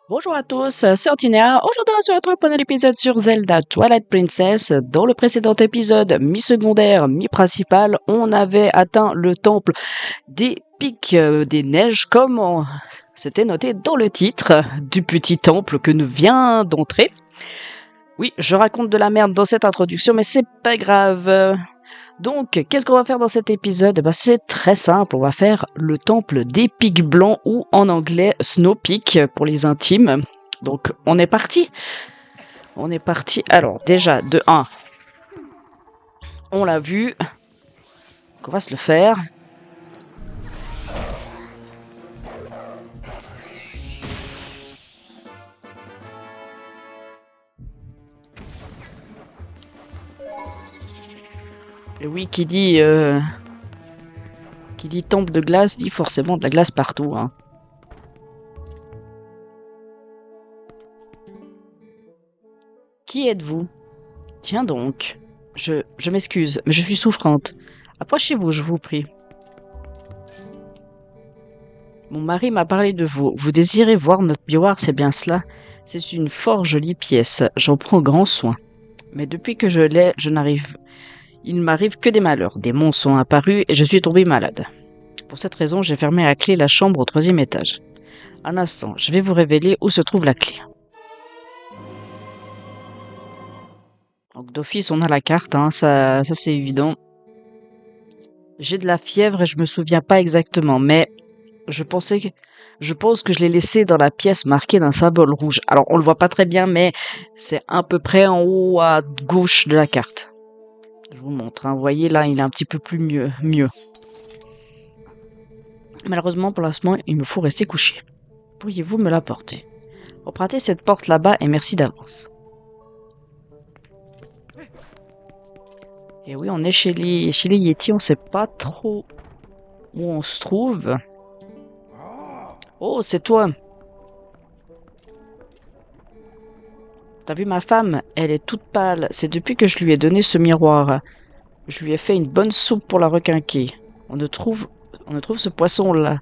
Bonjour à tous, c'est Antinéa. Aujourd'hui, on se retrouve pour un épisode sur Zelda Twilight Princess. Dans le précédent épisode, mi-secondaire, mi-principal, on avait atteint le temple des pics des neiges, c'était noté dans le titre du petit temple que nous vient d'entrer. Oui, je raconte de la merde dans cette introduction, mais c'est pas grave. Donc, qu'est-ce qu'on va faire dans cet épisode? C'est très simple, on va faire le temple des pics blancs ou en anglais Snow Peak pour les intimes. Donc, on est parti. Alors, déjà, de 1, on l'a vu. Donc, on va se le faire. Et oui, qui dit temple de glace dit forcément de la glace partout, hein. Qui êtes-vous? Tiens donc. Je m'excuse, mais je suis souffrante. Approchez-vous, je vous prie. Mon mari m'a parlé de vous. Vous désirez voir notre miroir, c'est bien cela? C'est une fort jolie pièce. J'en prends grand soin. Mais depuis que je l'ai, il m'arrive que des malheurs. Des monstres sont apparus et je suis tombée malade. Pour cette raison, j'ai fermé à clé la chambre au 3e étage. Un instant, je vais vous révéler où se trouve la clé. Donc d'office, on a la carte, hein, ça c'est évident. J'ai de la fièvre et je me souviens pas exactement, mais je pense que je l'ai laissé dans la pièce marquée d'un symbole rouge. Alors on le voit pas très bien, mais c'est à peu près en haut à gauche de la carte. Je vous montre, hein. Vous voyez là, il est un petit peu plus mieux. Malheureusement, pour l'instant, il me faut rester couché. Pourriez-vous me l'apporter? Empruntez cette porte là-bas et merci d'avance. Et oui, on est chez les Yétis, on sait pas trop où on se trouve. Oh, c'est toi. T'as vu ma femme? Elle est toute pâle. C'est depuis que je lui ai donné ce miroir. Je lui ai fait une bonne soupe pour la requinquer. On ne trouve ce poisson-là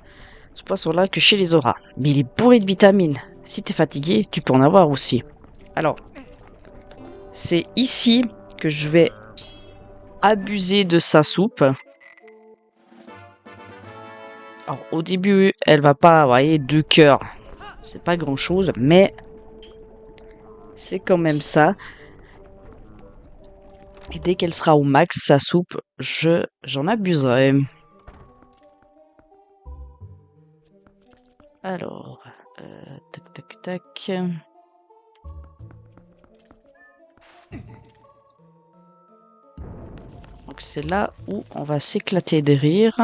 que chez les auras. Mais il est bourré de vitamines. Si t'es fatigué, tu peux en avoir aussi. Alors, c'est ici que je vais abuser de sa soupe. Alors, au début, elle va pas, vous voyez, 2 cœurs. C'est pas grand-chose, mais c'est quand même ça. Et dès qu'elle sera au max, sa soupe, j'en abuserai. Alors, tac. Donc c'est là où on va s'éclater de rire.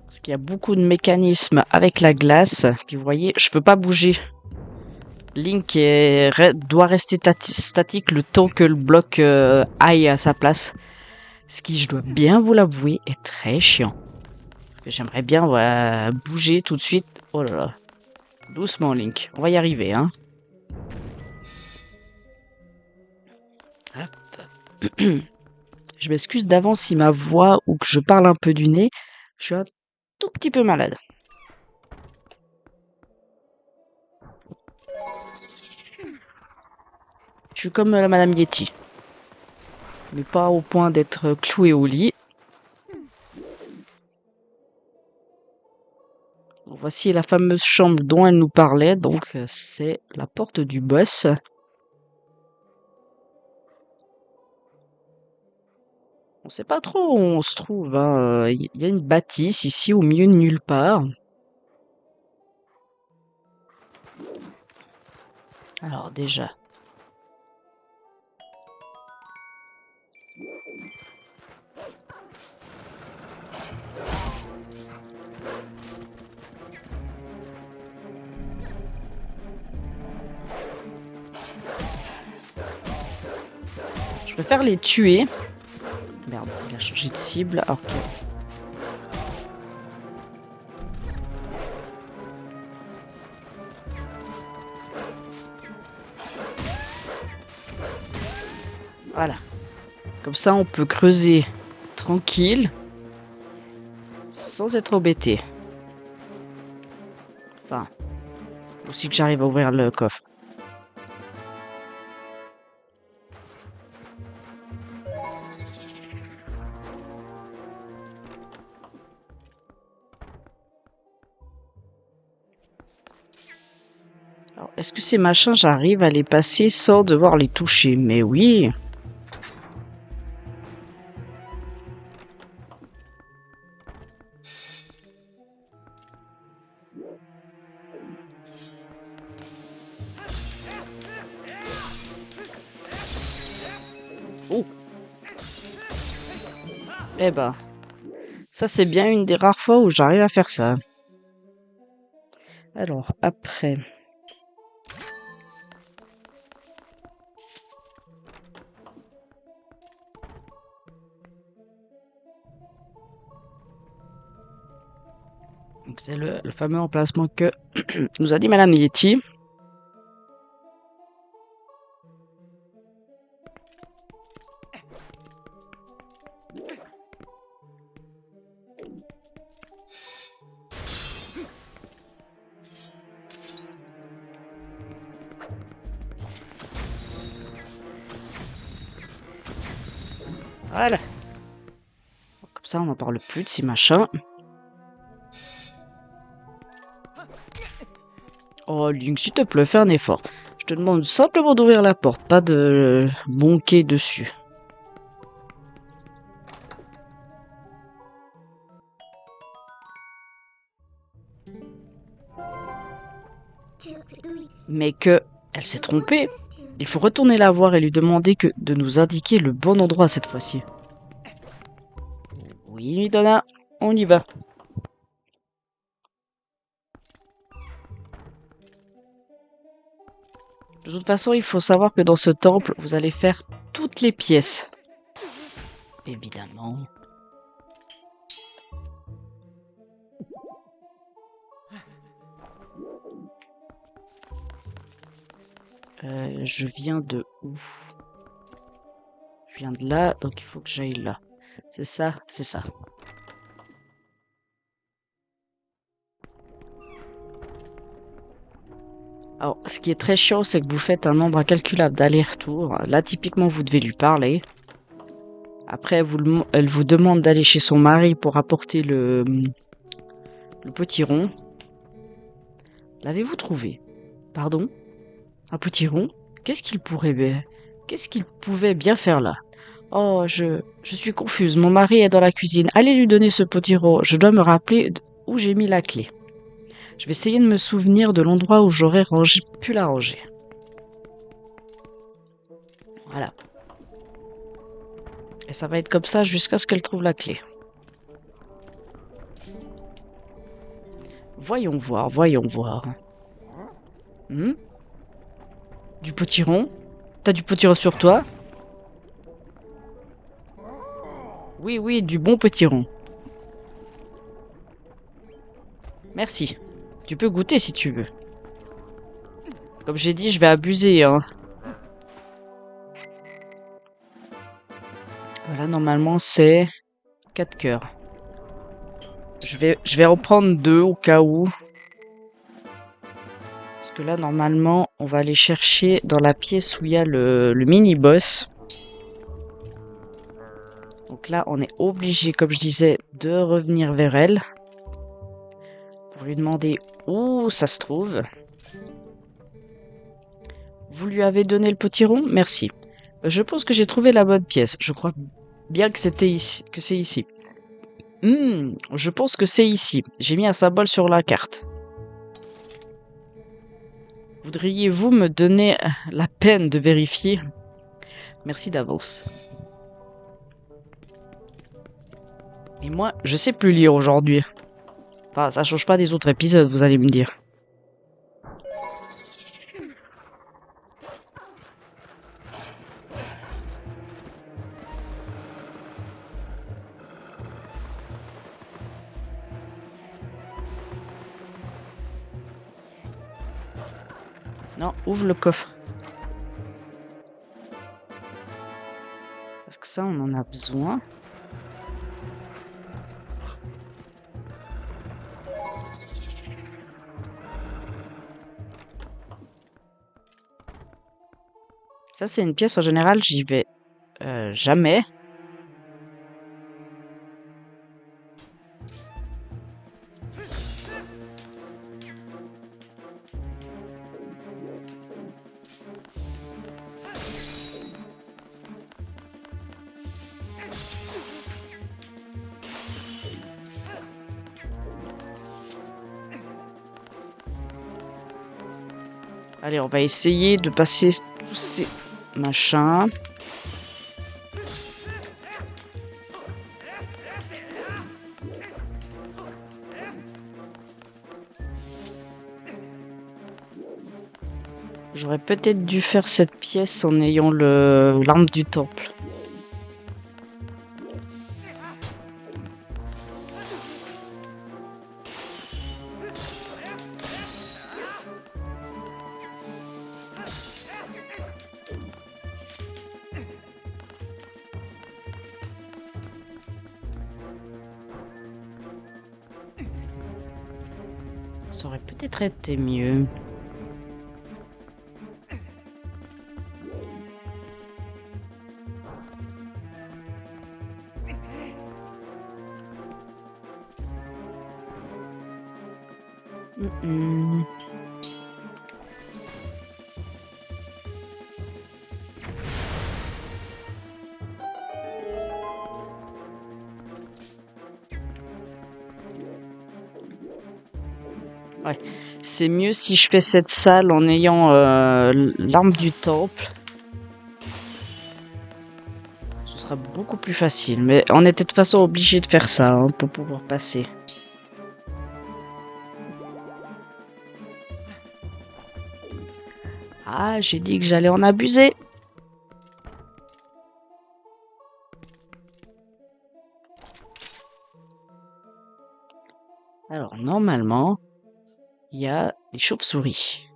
Parce qu'il y a beaucoup de mécanismes avec la glace. Puis vous voyez, je peux pas bouger. Link doit rester statique le temps que le bloc aille à sa place. Ce qui, je dois bien vous l'avouer, est très chiant. J'aimerais bien bouger tout de suite. Oh là là. Doucement, Link. On va y arriver, hein. Hop. Je m'excuse d'avance si ma voix ou que je parle un peu du nez. Je suis un tout petit peu malade. Je suis comme la Madame Yeti. Mais pas au point d'être clouée au lit. Voici la fameuse chambre dont elle nous parlait. Donc c'est la porte du boss. On sait pas trop où on se trouve, hein. Il y a une bâtisse ici au milieu de nulle part. Alors déjà. Je préfère les tuer. Merde, il a changé de cible. Ok. Voilà. Comme ça, on peut creuser tranquille, sans être embêté. Enfin, aussi que j'arrive à ouvrir le coffre. Alors, est-ce que ces machins, j'arrive à les passer sans devoir les toucher? Mais oui. Oh. Eh ben, ça c'est bien une des rares fois où j'arrive à faire ça. Alors, après... Donc c'est le fameux emplacement que nous a dit Madame Yeti. Voilà. Comme ça, on n'en parle plus de ces machins. Oh, Link, s'il te plaît, fais un effort. Je te demande simplement d'ouvrir la porte, pas de bonquer dessus. Mais que... Elle s'est trompée. Il faut retourner la voir et lui demander de nous indiquer le bon endroit cette fois-ci. Oui, Donna, on y va. De toute façon, il faut savoir que dans ce temple, vous allez faire toutes les pièces. Évidemment. Je viens de où? Je viens de là, donc il faut que j'aille là. C'est ça, c'est ça. Alors, ce qui est très chiant, c'est que vous faites un nombre incalculable d'allers-retours. Là, typiquement, vous devez lui parler. Après, elle vous demande d'aller chez son mari pour apporter le petit rond. L'avez-vous trouvé? Pardon? Un petit rond? Qu'est-ce qu'il pouvait bien faire là? Oh, je suis confuse. Mon mari est dans la cuisine. Allez lui donner ce petit rond. Je dois me rappeler où j'ai mis la clé. Je vais essayer de me souvenir de l'endroit où j'aurais pu la ranger. Voilà. Et ça va être comme ça jusqu'à ce qu'elle trouve la clé. Voyons voir, voyons voir. Du potiron? T'as du potiron sur toi? Oui, oui, du bon potiron. Merci. Tu peux goûter si tu veux. Comme j'ai dit, je vais abuser, hein. Voilà, normalement, c'est 4 cœurs. Je vais en prendre 2 au cas où. Parce que là, normalement, on va aller chercher dans la pièce où il y a le mini-boss. Donc là, on est obligé, comme je disais, de revenir vers elle. Pour lui demander où ça se trouve. Vous lui avez donné le potiron? Merci. Je pense que j'ai trouvé la bonne pièce. Je crois bien que c'était ici, que c'est ici. Je pense que c'est ici. J'ai mis un symbole sur la carte. Voudriez-vous me donner la peine de vérifier? Merci d'avance. Et moi, je sais plus lire aujourd'hui. Enfin, ça change pas des autres épisodes, vous allez me dire. Non, ouvre le coffre. Parce que ça, on en a besoin. Ça, c'est une pièce, en général, j'y vais jamais. Allez, on va essayer de passer tous ces machins. J'aurais peut-être dû faire cette pièce en ayant l'arme du temple. Ça aurait peut-être été mieux. Ouais, c'est mieux si je fais cette salle en ayant l'arme du temple. Ce sera beaucoup plus facile. Mais on était de toute façon obligé de faire ça hein, pour pouvoir passer. Ah, j'ai dit que j'allais en abuser. Alors, normalement, il y a des chauves-souris.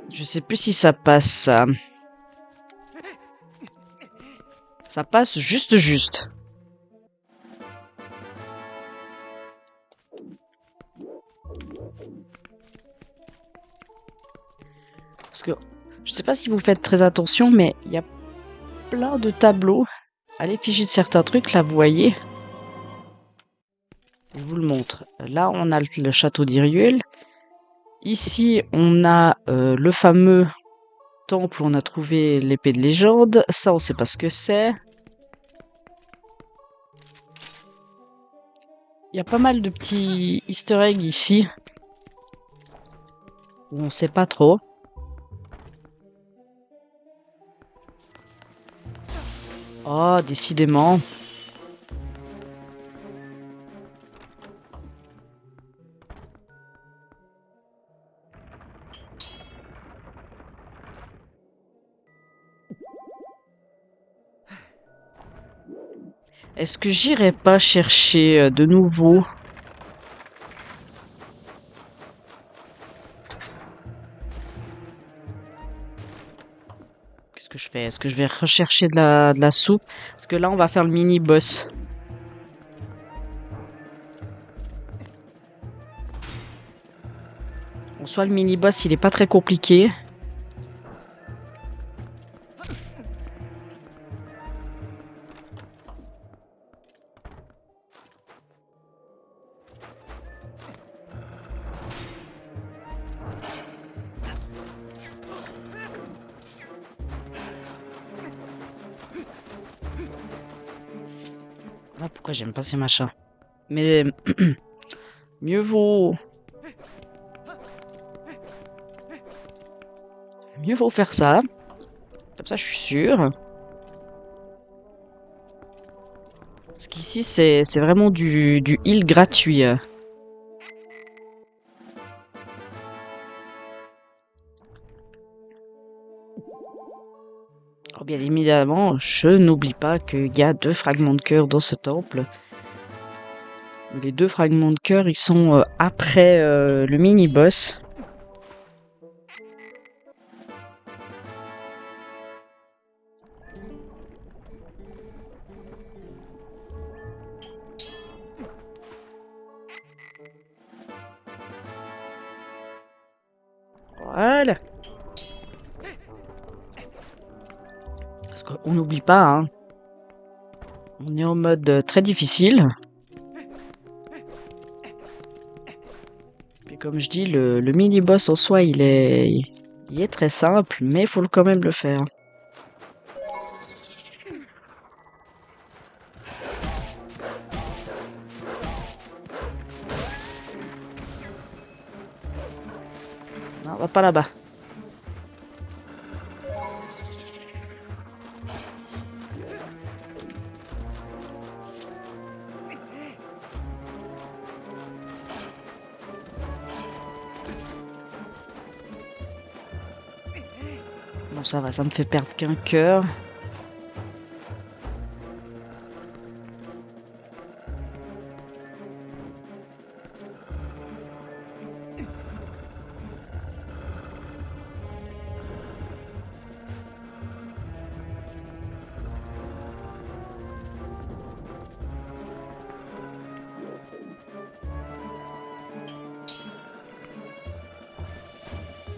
Je sais plus si ça passe, ça. Ça passe juste. Parce que, je sais pas si vous faites très attention, mais il y a plein de tableaux à l'effigie de certains trucs, là, vous voyez. Je vous le montre. Là, on a le château d'Hyrule. Ici, on a le fameux temple où on a trouvé l'épée de légende. Ça, on sait pas ce que c'est. Il y a pas mal de petits easter eggs ici. Où on sait pas trop. Oh, décidément. Est-ce que j'irai pas chercher de nouveau? Qu'est-ce que je fais? Est-ce que je vais rechercher de la soupe? Parce que là, on va faire le mini-boss. En soit le mini-boss, il est pas très compliqué. Ah, pourquoi j'aime pas ces machins? Mais Mieux vaut faire ça. Comme ça, je suis sûr. Parce qu'ici, c'est vraiment du heal gratuit. Alors, bien évidemment, je n'oublie pas qu'il y a 2 fragments de cœur dans ce temple. Les 2 fragments de cœur, ils sont après le mini-boss. Voilà. Parce qu'on n'oublie pas, hein. On est en mode très difficile. Et comme je dis, le mini-boss en soi, il est très simple, mais il faut quand même le faire. Non, on va pas là-bas. Bon, ça va, ça me fait perdre qu'un cœur.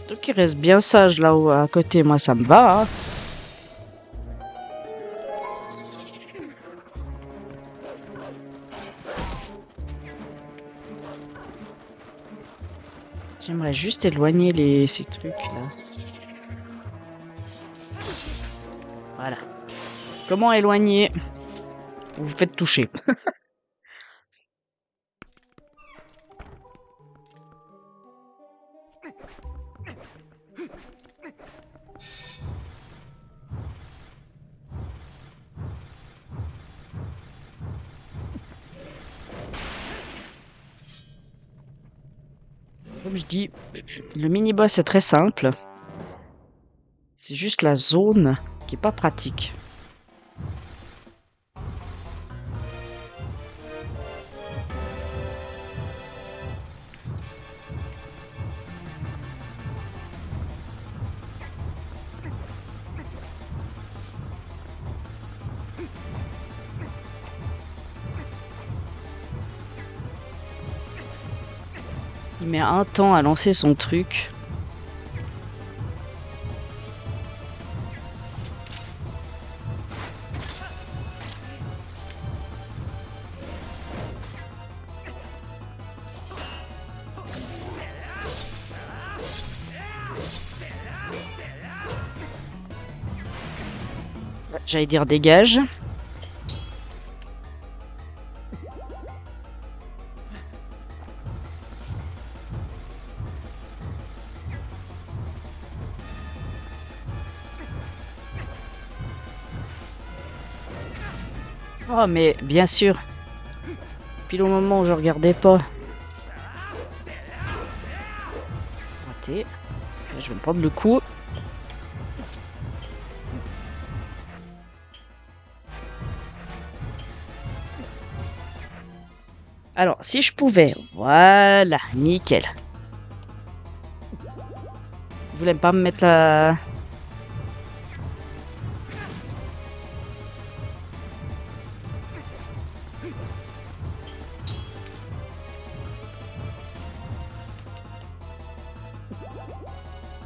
Donc il reste bien sage là-haut à côté, moi ça me va, hein. J'aimerais juste éloigner ces trucs là. Voilà. Comment éloigner? Vous vous faites toucher. Comme je dis, le mini-boss est très simple. C'est juste la zone qui est pas pratique. Il met un temps à lancer son truc. J'allais dire dégage. Oh mais bien sûr. Pile au moment où je regardais pas. Raté. Je vais me prendre le coup. Alors, si je pouvais, voilà, nickel. Vous voulez pas me mettre la...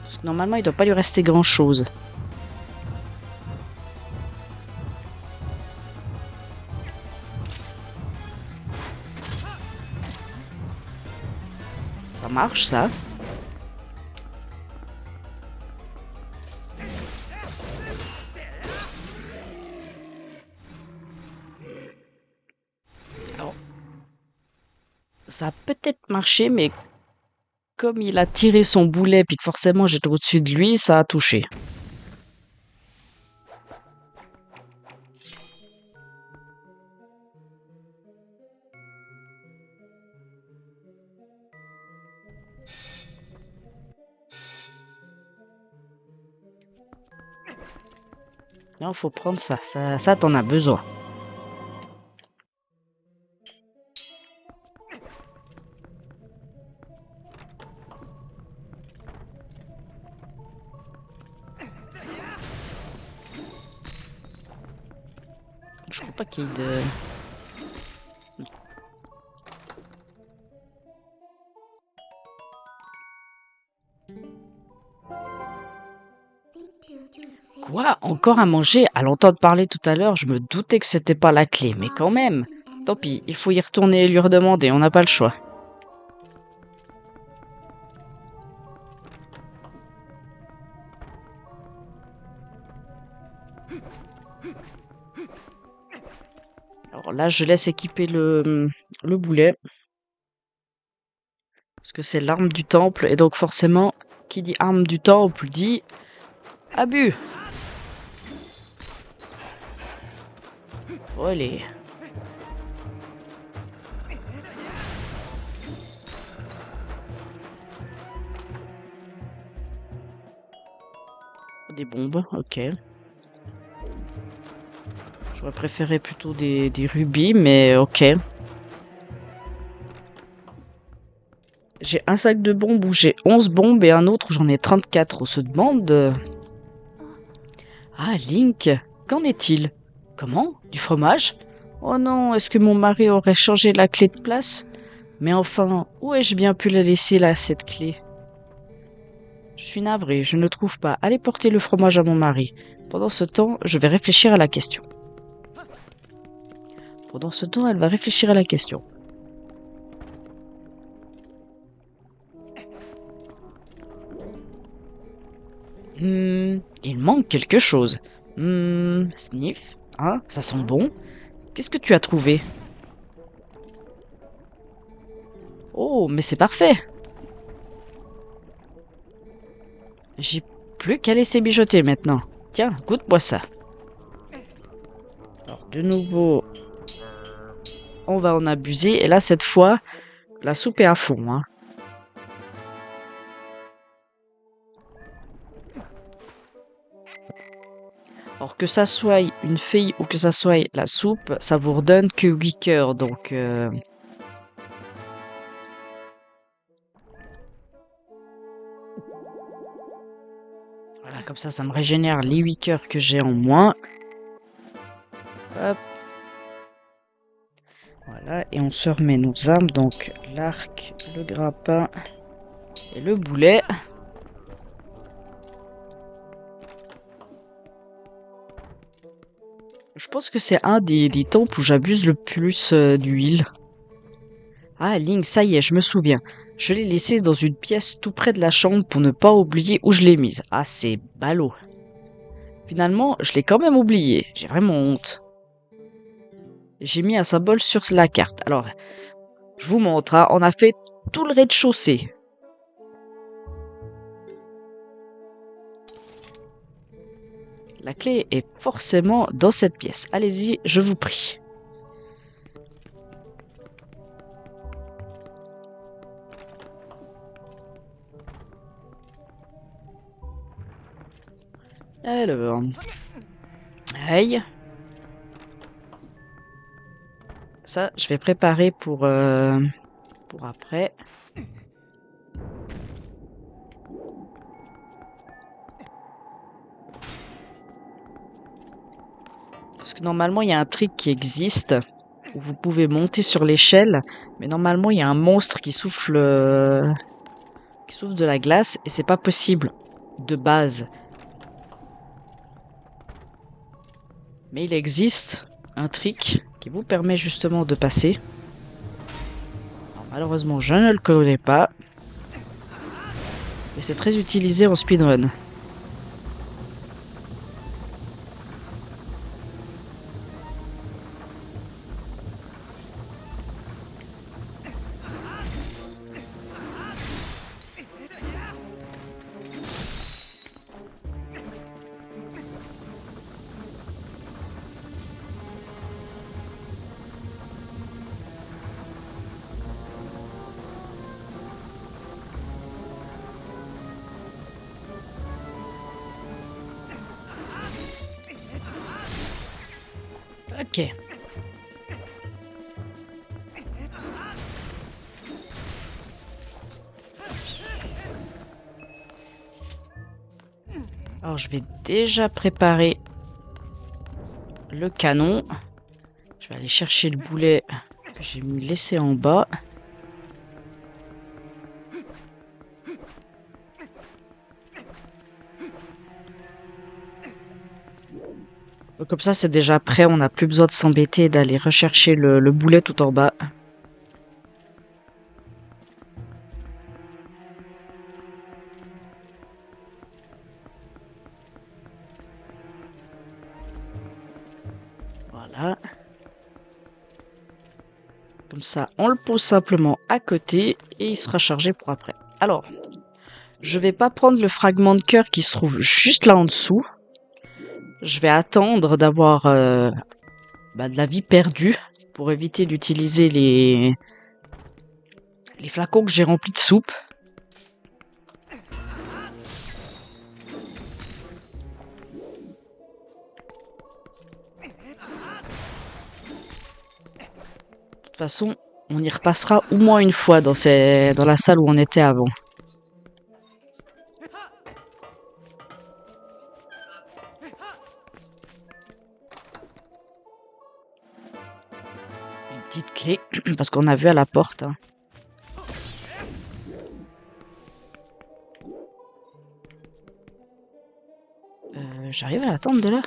Parce que normalement, il doit pas lui rester grand-chose. Ça marche, ça. Alors, ça a peut-être marché, mais comme il a tiré son boulet, puis que forcément j'étais au-dessus de lui, ça a touché. Non, faut prendre ça. Ça t'en as besoin. Je crois pas qu'il y ait de... Quoi? Encore à manger? À l'entendre parler tout à l'heure, je me doutais que c'était pas la clé, mais quand même. Tant pis, il faut y retourner et lui redemander, on n'a pas le choix. Alors là, je laisse équiper le boulet. Parce que c'est l'arme du temple, et donc forcément, qui dit arme du temple dit abus. Oh, allez. Des bombes, ok. J'aurais préféré plutôt des rubis, mais ok. J'ai un sac de bombes où j'ai 11 bombes et un autre où j'en ai 34. On se demande... Ah, Link, qu'en est-il? Comment? Du fromage? Oh non, est-ce que mon mari aurait changé la clé de place? Mais enfin, où ai-je bien pu la laisser là, cette clé? Je suis navrée, je ne trouve pas. Allez porter le fromage à mon mari. Pendant ce temps, je vais réfléchir à la question. Pendant ce temps, elle va réfléchir à la question. Il manque quelque chose. Sniff, hein, ça sent bon. Qu'est-ce que tu as trouvé? Oh, mais c'est parfait. J'ai plus qu'à laisser mijoter maintenant. Tiens, goûte-moi ça. Alors, de nouveau, on va en abuser. Et là, cette fois, la soupe est à fond, hein. Alors que ça soit une fille ou que ça soit la soupe, ça vous redonne que 8 cœurs, donc... Voilà, comme ça me régénère les 8 cœurs que j'ai en moins. Hop. Voilà, et on se remet nos armes, donc l'arc, le grappin et le boulet. Je pense que c'est un des temples où j'abuse le plus d'huile. Ah, Link, ça y est, je me souviens. Je l'ai laissé dans une pièce tout près de la chambre pour ne pas oublier où je l'ai mise. Ah, c'est ballot. Finalement, je l'ai quand même oublié. J'ai vraiment honte. J'ai mis un symbole sur la carte. Alors, je vous montre, hein, on a fait tout le rez-de-chaussée. La clé est forcément dans cette pièce. Allez-y, je vous prie. Alors... Aïe. Ça, je vais préparer pour après. Parce que normalement, il y a un trick qui existe où vous pouvez monter sur l'échelle, mais normalement, il y a un monstre qui souffle de la glace et c'est pas possible de base. Mais il existe un trick qui vous permet justement de passer. Alors, malheureusement, je ne le connais pas. Et c'est très utilisé en speedrun. Ok. Alors je vais déjà préparer le canon. Je vais aller chercher le boulet que j'ai laissé en bas. Comme ça c'est déjà prêt, on n'a plus besoin de s'embêter d'aller rechercher le boulet tout en bas. Voilà. Comme ça, on le pose simplement à côté et il sera chargé pour après. Alors, je vais pas prendre le fragment de cœur qui se trouve juste là en dessous. Je vais attendre d'avoir de la vie perdue pour éviter d'utiliser les flacons que j'ai remplis de soupe. De toute façon, on y repassera au moins une fois dans la salle où on était avant. Une petite clé, parce qu'on a vu à la porte. Hein. J'arrive à l'attendre de là?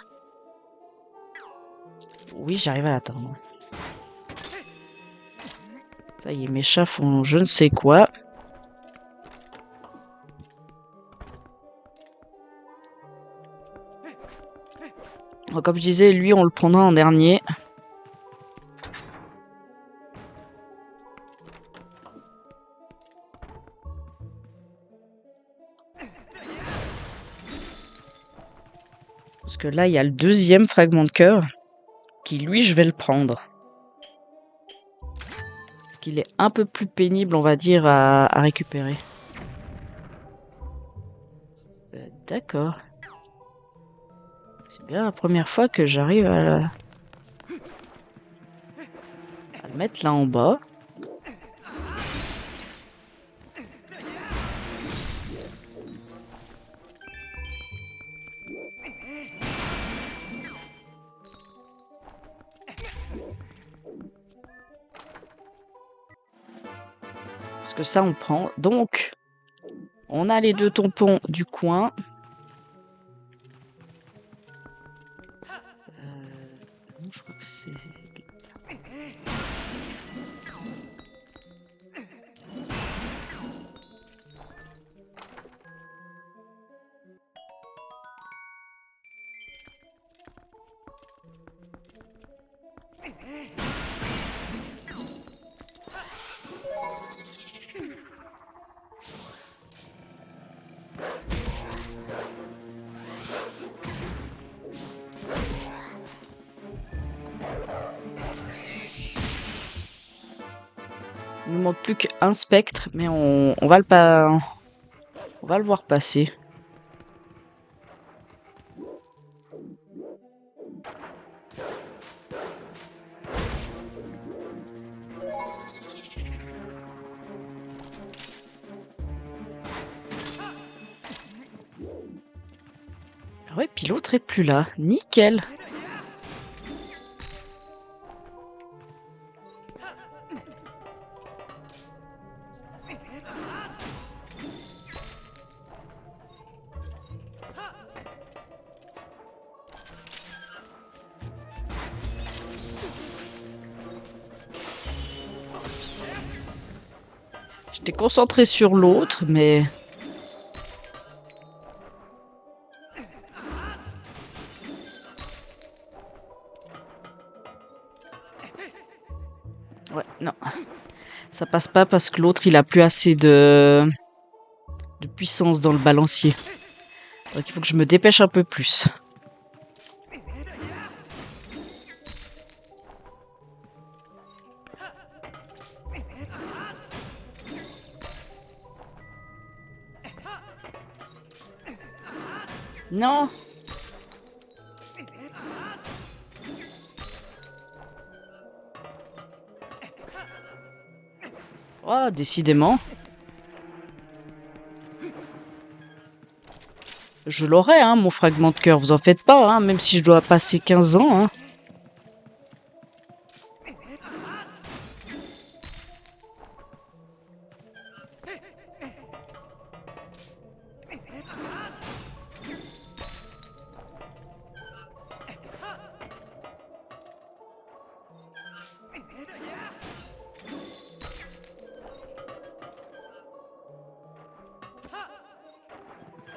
Oui, j'arrive à l'attendre. Ça y est, mes chats font je ne sais quoi. Alors, comme je disais, lui, on le prendra en dernier. Parce que là, il y a le deuxième fragment de cœur. Qui, lui, je vais le prendre. Parce qu'il est un peu plus pénible, on va dire, à récupérer. D'accord. C'est bien la première fois que j'arrive à le mettre là en bas. Parce que ça, on prend. Donc, on a les deux tampons du coin. Non, je crois que c'est... Il nous manque plus qu'un spectre, mais on va le voir passer. Ah ouais, puis l'autre est plus là. Nickel. J'étais concentré sur l'autre, mais... Ouais, non. Ça passe pas parce que l'autre, il a plus assez de puissance dans le balancier. Donc il faut que je me dépêche un peu plus. Non. Oh, décidément. Je l'aurai, hein, mon fragment de cœur, vous en faites pas, hein, même si je dois passer 15 ans. Hein.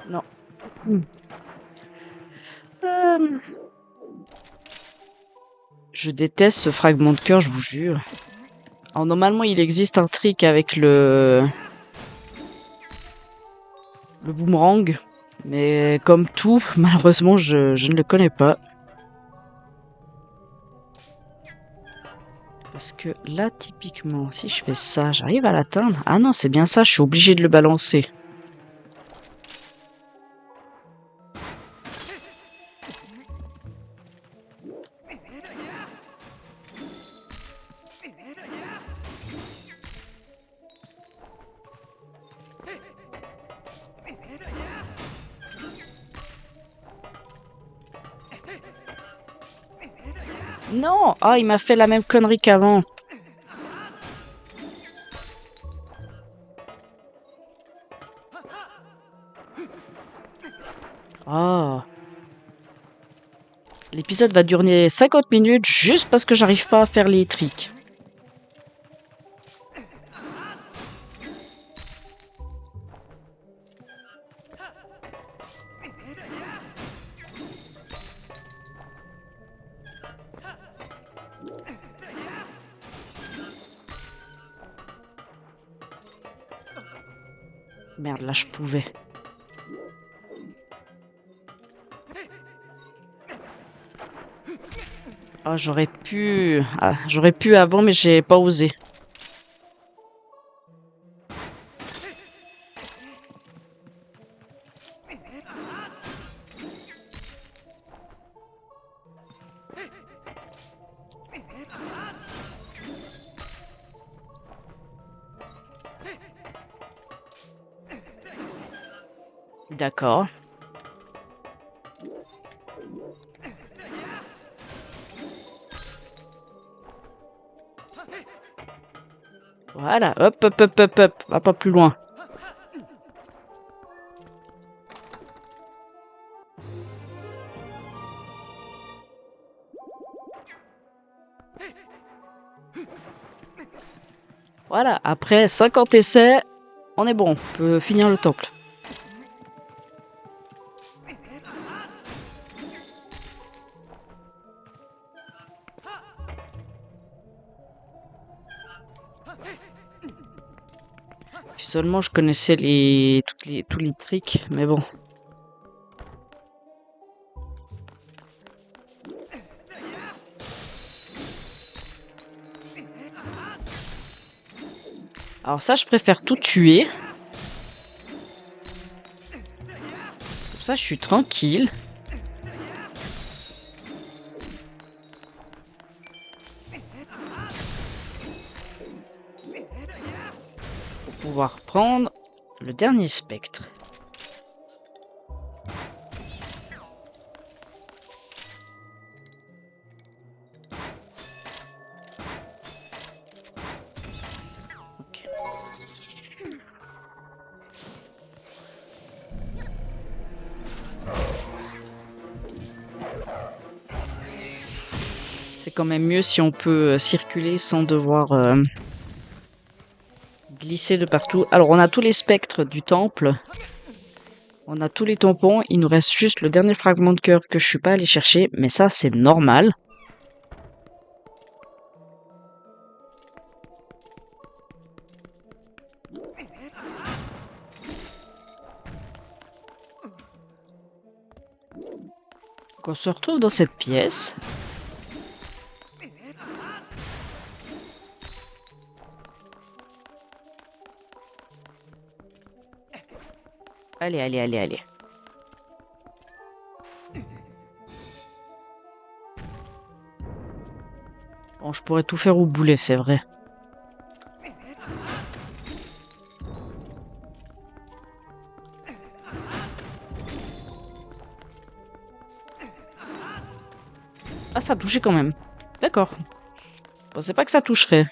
Non. Euh, Je déteste ce fragment de cœur, je vous jure. Alors, normalement, il existe un trick avec le boomerang, mais comme tout, malheureusement, je ne le connais pas. Parce que là, typiquement, si je fais ça, j'arrive à l'atteindre. Ah non, c'est bien ça, je suis obligé de le balancer. Non! Ah, il m'a fait la même connerie qu'avant. Ah. L'épisode va durer 50 minutes juste parce que j'arrive pas à faire les tricks. Merde, là je pouvais. Ah, j'aurais pu... Ah, j'aurais pu avant, mais j'ai pas osé. D'accord. Voilà, hop, hop, hop, hop, hop. Va pas plus loin. Voilà, après 50 essais, on est bon. On peut finir le temple. Si seulement je connaissais tous les tricks, mais bon. Alors ça, je préfère tout tuer. Comme ça, je suis tranquille. Pour pouvoir prendre le dernier spectre. Ok. C'est quand même mieux si on peut circuler sans devoir glisser de partout. Alors on a tous les spectres du temple. On a tous les tampons. Il nous reste juste le dernier fragment de cœur que je suis pas allé chercher. Mais ça c'est normal. Donc on se retrouve dans cette pièce. Allez, allez, allez, allez. Bon, je pourrais tout faire au boulet, c'est vrai. ça a touché quand même. D'accord. Je pensais pas que ça toucherait.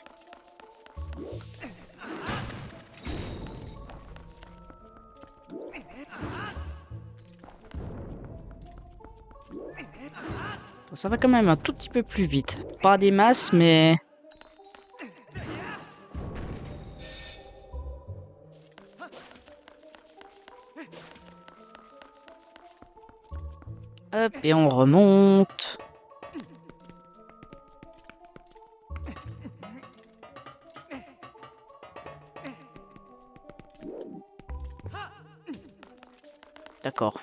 Bon, ça va quand même un tout petit peu plus vite. Pas des masses, mais... Hop, et on remonte. D'accord.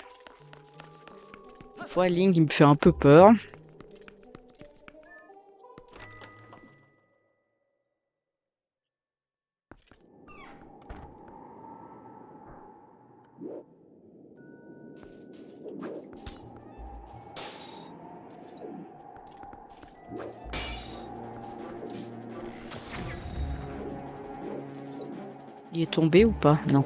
Une fois, Link, il me fait un peu peur. Il est tombé ou pas? Non.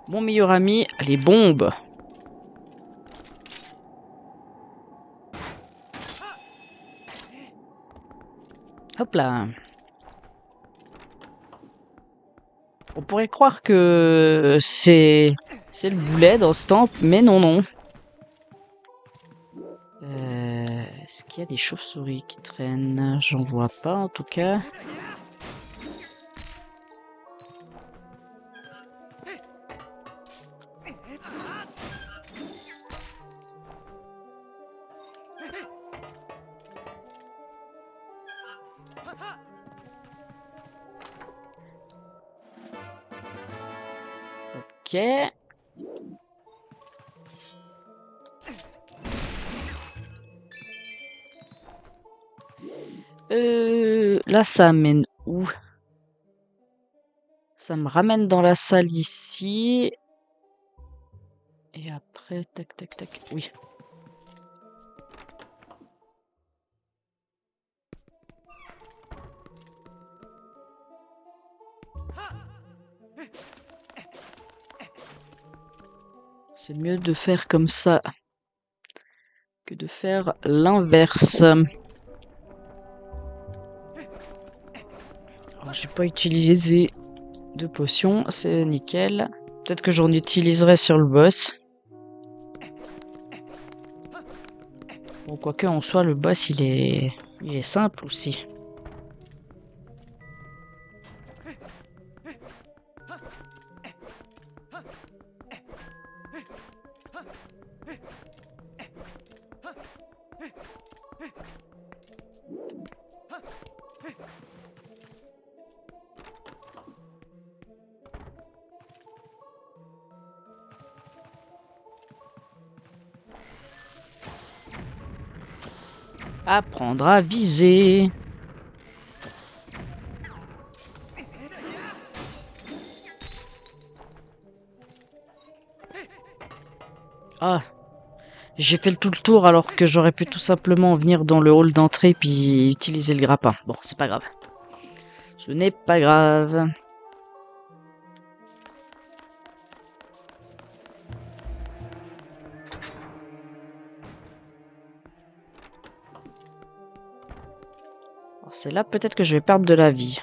Mon meilleur ami, les bombes. Hop là. On pourrait croire que c'est le boulet dans ce temple, mais non. Est-ce qu'il y a des chauves-souris qui traînent? J'en vois pas en tout cas. Ok. Là, ça mène où? Ça me ramène dans la salle ici. Et après, tac. Oui. C'est mieux de faire comme ça que de faire l'inverse. Alors, j'ai pas utilisé de potions, c'est nickel. Peut-être que j'en utiliserai sur le boss. Bon, quoique en soi, le boss il est simple aussi. Apprendre à viser. Ah, j'ai fait tout le tour alors que j'aurais pu tout simplement venir dans le hall d'entrée puis utiliser le grappin. Bon, c'est pas grave. Ce n'est pas grave. Alors, c'est là peut-être que je vais perdre de la vie.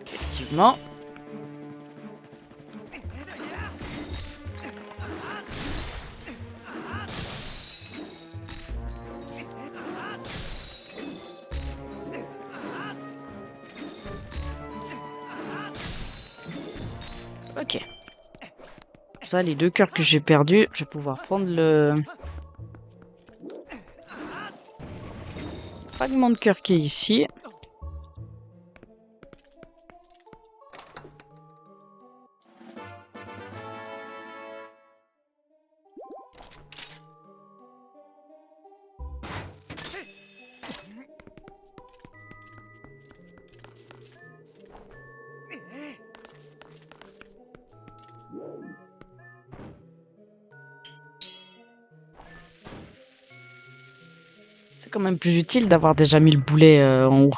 Effectivement. Ok. Comme ça, les 2 cœurs que j'ai perdus, je vais pouvoir prendre le fragment de cœur qui est ici. quand même plus utile d'avoir déjà mis le boulet en haut.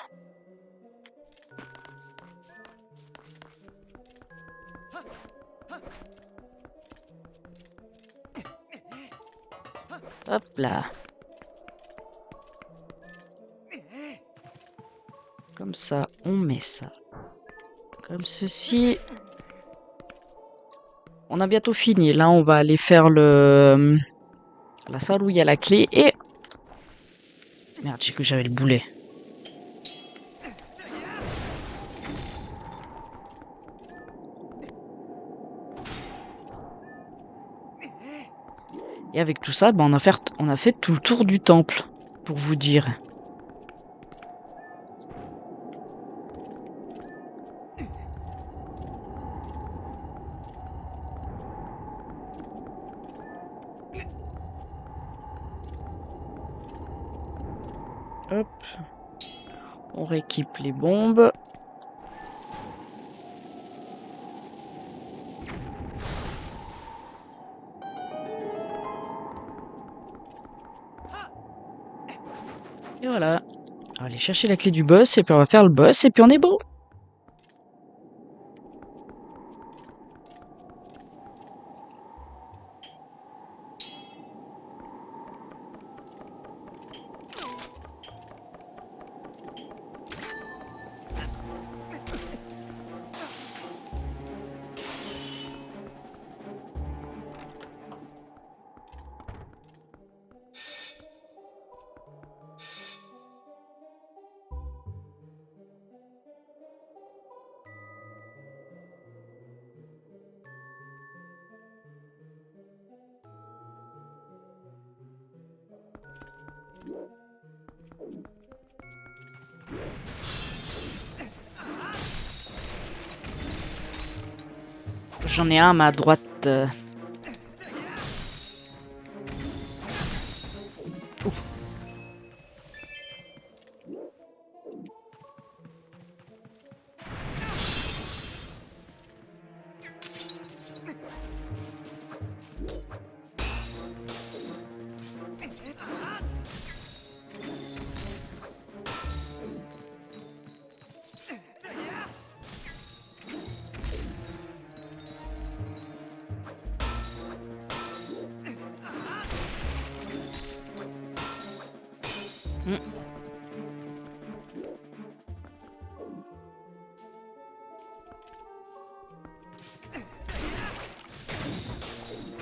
Hop là. Comme ça, on met ça. Comme ceci. On a bientôt fini. Là, on va aller faire la salle où il y a la clé et... Merde, j'ai cru que j'avais le boulet. Et avec tout ça, on a fait tout le tour du temple, pour vous dire. Hop. On rééquipe les bombes. Et voilà. On va aller chercher la clé du boss, et puis on va faire le boss, et puis on est beau. J'en ai un à ma droite. Hmm.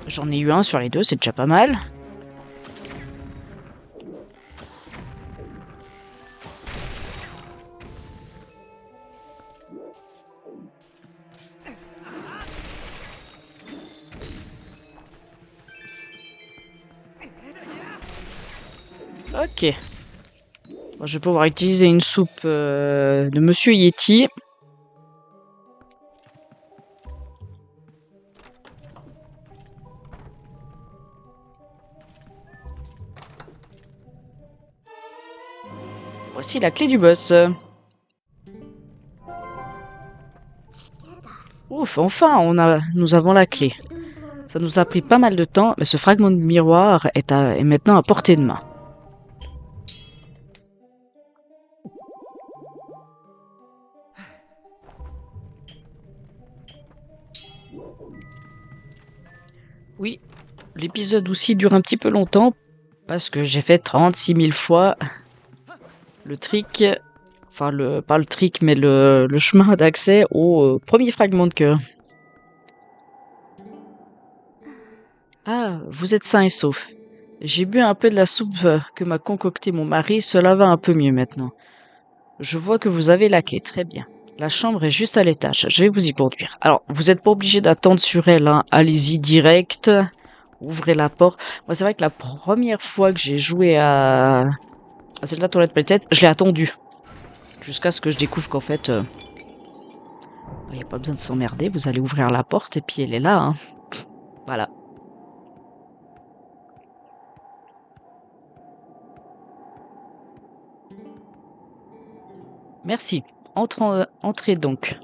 J'en ai eu un sur les deux, c'est déjà pas mal. Ok. Bon, je vais pouvoir utiliser une soupe de Monsieur Yeti. Voici la clé du boss. Ouf, enfin, nous avons la clé. Ça nous a pris pas mal de temps, mais ce fragment de miroir est maintenant à portée de main. Oui, l'épisode aussi dure un petit peu longtemps, parce que j'ai fait 36 000 fois le trick, enfin pas le trick, mais le chemin d'accès au premier fragment de cœur. Ah, vous êtes sain et sauf. J'ai bu un peu de la soupe que m'a concocté mon mari, cela va un peu mieux maintenant. Je vois que vous avez la clé, très bien. La chambre est juste à l'étage, je vais vous y conduire. Alors, vous n'êtes pas obligé d'attendre sur elle, hein. Allez-y direct, ouvrez la porte. Moi, c'est vrai que la première fois que j'ai joué à Zelda Twilight Princess, je l'ai attendu. Jusqu'à ce que je découvre qu'en fait, il n'y a pas besoin de s'emmerder, vous allez ouvrir la porte et puis elle est là, hein. Voilà. Merci. Entrez donc.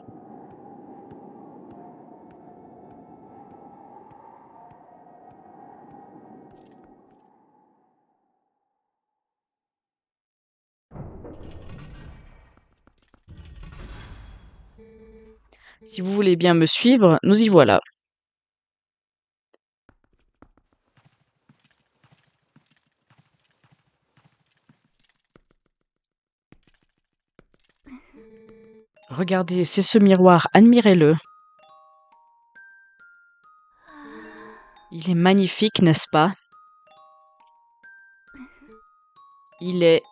Si vous voulez bien me suivre, nous y voilà. Regardez, c'est ce miroir, admirez-le. Il est magnifique, n'est-ce pas? Il est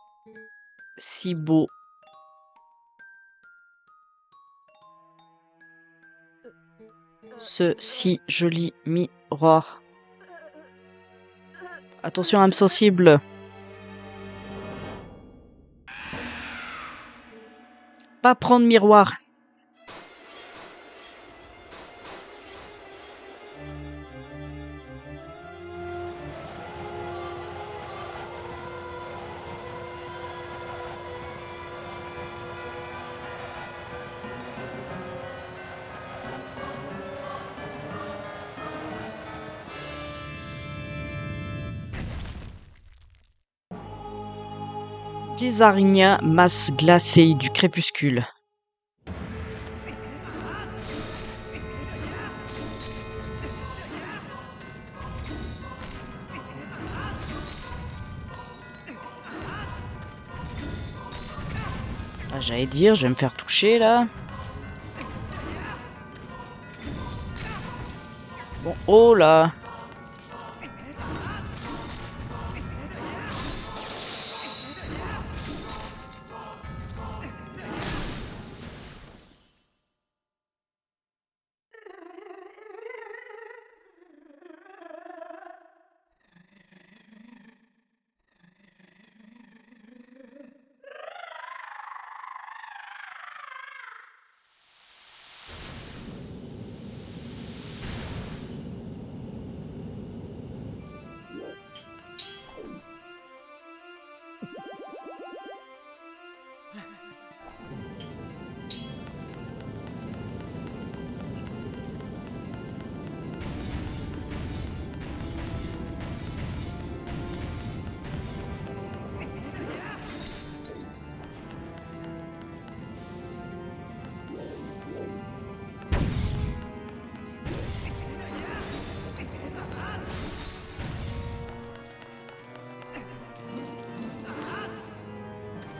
si beau. Ce si joli miroir. Attention, âme sensible. Pas prendre miroir. Blizzarnia, masse glacée du crépuscule. Ah, j'allais dire, je vais me faire toucher là. Bon, oh là.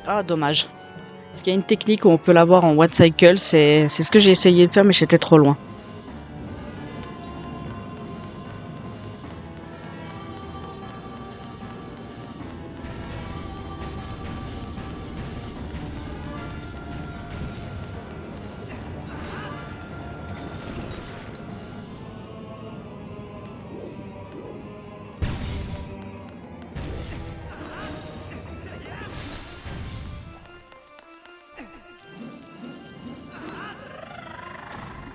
Ah, dommage. Parce qu'il y a une technique où on peut l'avoir en one cycle, c'est ce que j'ai essayé de faire, mais j'étais trop loin.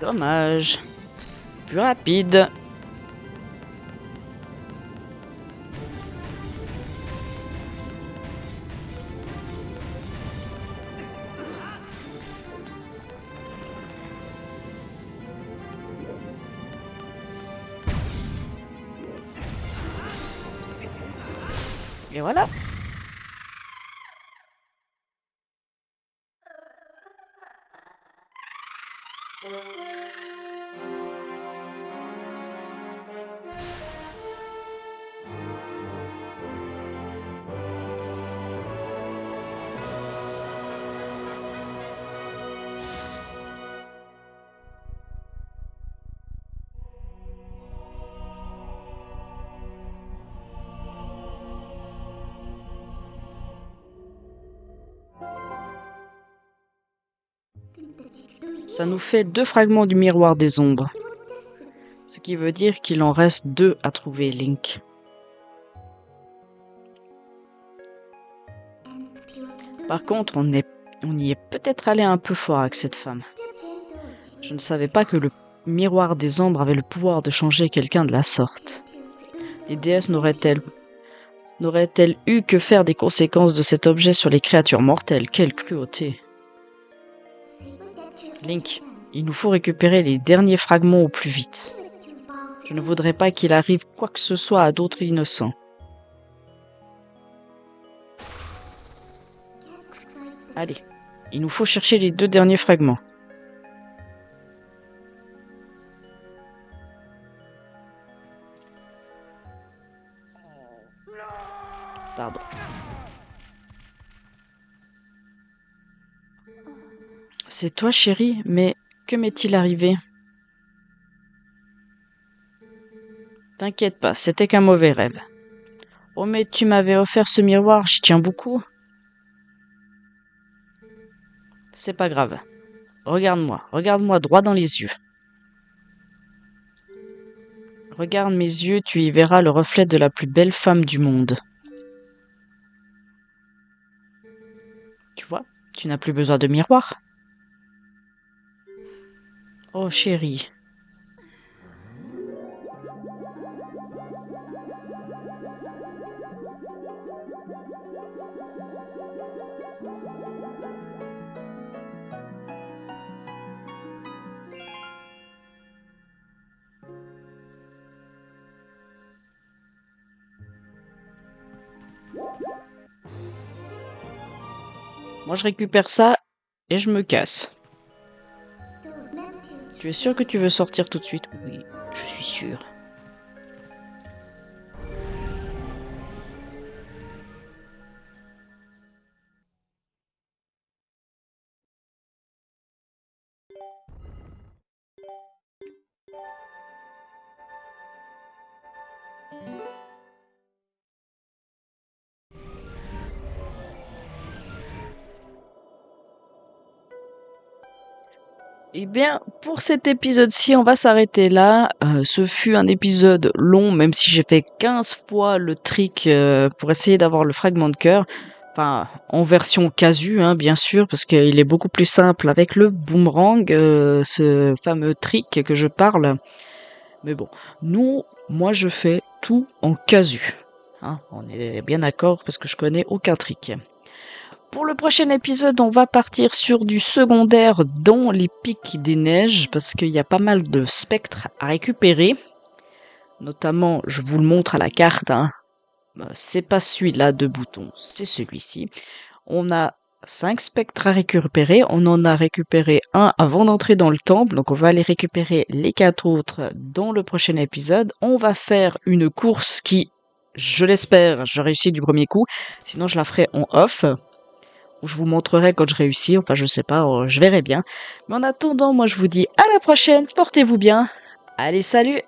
Dommage. Plus rapide. Et voilà. Ça nous fait 2 fragments du miroir des ombres. Ce qui veut dire qu'il en reste 2 à trouver, Link. Par contre, on y est peut-être allé un peu fort avec cette femme. Je ne savais pas que le miroir des ombres avait le pouvoir de changer quelqu'un de la sorte. Les déesses n'auraient-elles eu que faire des conséquences de cet objet sur les créatures mortelles? Quelle cruauté! Link, il nous faut récupérer les derniers fragments au plus vite. Je ne voudrais pas qu'il arrive quoi que ce soit à d'autres innocents. Allez, il nous faut chercher les 2 derniers fragments. Pardon. C'est toi, chérie, mais que m'est-il arrivé? T'inquiète pas, c'était qu'un mauvais rêve. Oh, mais tu m'avais offert ce miroir, j'y tiens beaucoup. C'est pas grave. Regarde-moi droit dans les yeux. Regarde mes yeux, tu y verras le reflet de la plus belle femme du monde. Tu vois, tu n'as plus besoin de miroir. Oh chérie. Moi je récupère ça et je me casse. Tu es sûr que tu veux sortir tout de suite? Oui, je suis sûr. Eh bien, pour cet épisode-ci, on va s'arrêter là. Ce fut un épisode long, même si j'ai fait 15 fois le trick pour essayer d'avoir le fragment de cœur. Enfin, en version casu, hein, bien sûr, parce qu'il est beaucoup plus simple avec le boomerang, ce fameux trick que je parle. Mais bon, moi je fais tout en casu. Hein, on est bien d'accord parce que je connais aucun trick. Pour le prochain épisode, on va partir sur du secondaire dans les pics des neiges parce qu'il y a pas mal de spectres à récupérer. Notamment, je vous le montre à la carte, hein. C'est pas celui-là de bouton, c'est celui-ci. On a 5 spectres à récupérer. On en a récupéré un avant d'entrer dans le temple, donc on va aller récupérer les 4 autres dans le prochain épisode. On va faire une course qui, je l'espère, je réussis du premier coup. Sinon, je la ferai en off. Je vous montrerai quand je réussis, enfin je sais pas, je verrai bien. Mais en attendant, moi je vous dis à la prochaine, portez-vous bien. Allez, salut!